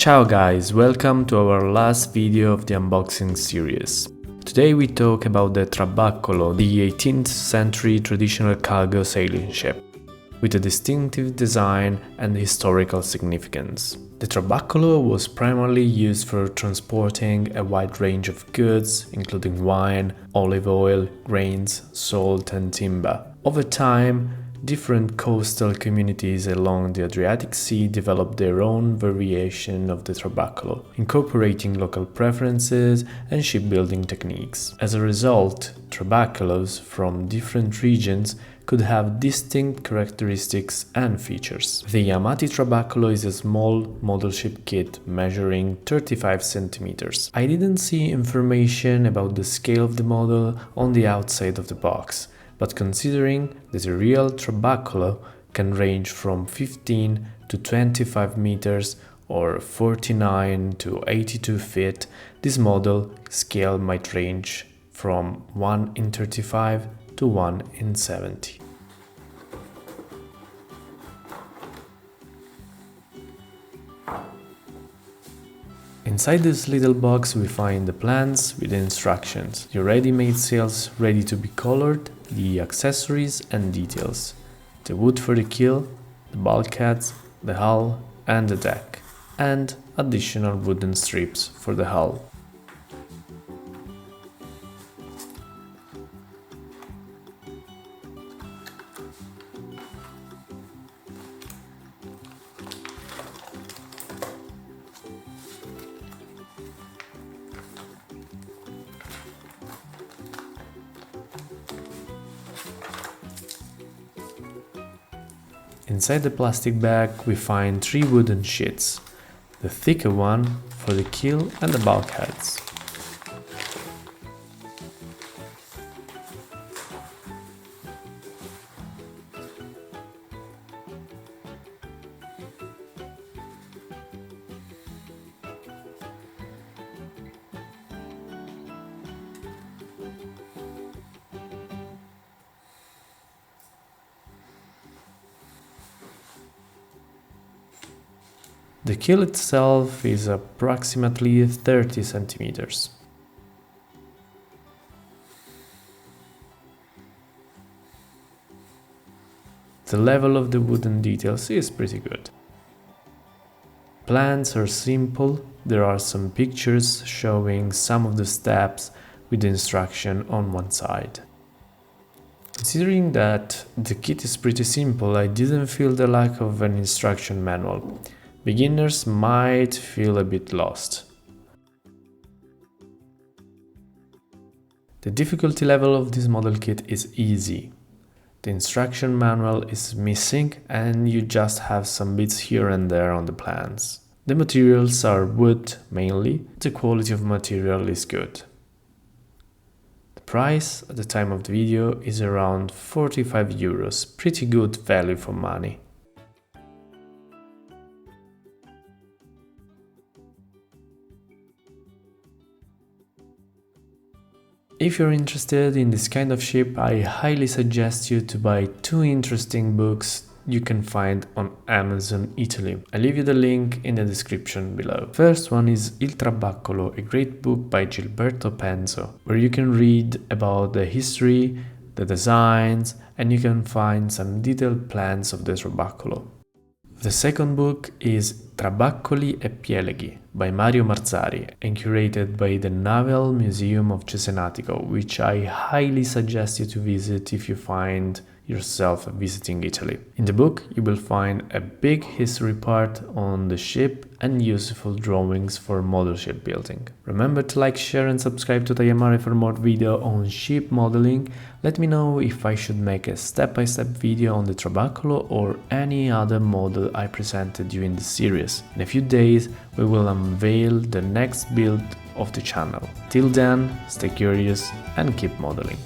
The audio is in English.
Ciao guys, welcome to our last video of the unboxing series. Today we talk about the Trabaccolo, the 18th century traditional cargo sailing ship, with a distinctive design and historical significance. The Trabaccolo was primarily used for transporting a wide range of goods, including wine, olive oil, grains, salt and timber. Over time, different coastal communities along the Adriatic Sea developed their own variation of the Trabaccolo, incorporating local preferences and shipbuilding techniques. As a result, Trabaccolos from different regions could have distinct characteristics and features. The Amati Trabaccolo is a small model ship kit measuring 35 centimeters. I didn't see information about the scale of the model on the outside of the box, but considering that a real Trabaccolo can range from 15 to 25 meters or 49 to 82 feet, this model scale might range from 1 in 35 to 1 in 70. Inside this little box we find the plans with the instructions, the ready-made sails ready to be colored, the accessories and details, the wood for the keel, the bulkheads, the hull and the deck, and additional wooden strips for the hull. Inside the plastic bag we find 3 wooden sheets, the thicker one for the keel and the bulkheads. The keel itself is approximately 30 centimeters. The level of the wooden details is pretty good. Plans are simple, there are some pictures showing some of the steps with the instruction on one side. Considering that the kit is pretty simple, I didn't feel the lack of an instruction manual. Beginners might feel a bit lost. The difficulty level of this model kit is easy. The instruction manual is missing and you just have some bits here and there on the plans. The materials are wood mainly, the quality of material is good. The price at the time of the video is around 45 euros, pretty good value for money. If you're interested in this kind of ship, I highly suggest you to buy 2 interesting books you can find on Amazon Italy. I'll leave you the link in the description below. First one is Il Trabaccolo, a great book by Gilberto Penzo, where you can read about the history, the designs, and you can find some detailed plans of the Trabaccolo. The second book is Trabaccoli e Pielaghi by Mario Marzari and curated by the Naval Museum of Cesenatico, which I highly suggest you to visit if you find yourself visiting Italy. In the book you will find a big history part on the ship and useful drawings for model ship building. Remember to like, share and subscribe to Tagliamare for more video on ship modeling. Let me know if I should make a step-by-step video on the Trabaccolo or any other model I presented you in the series. In a few days we will unveil the next build of the channel. Till then, stay curious and keep modeling.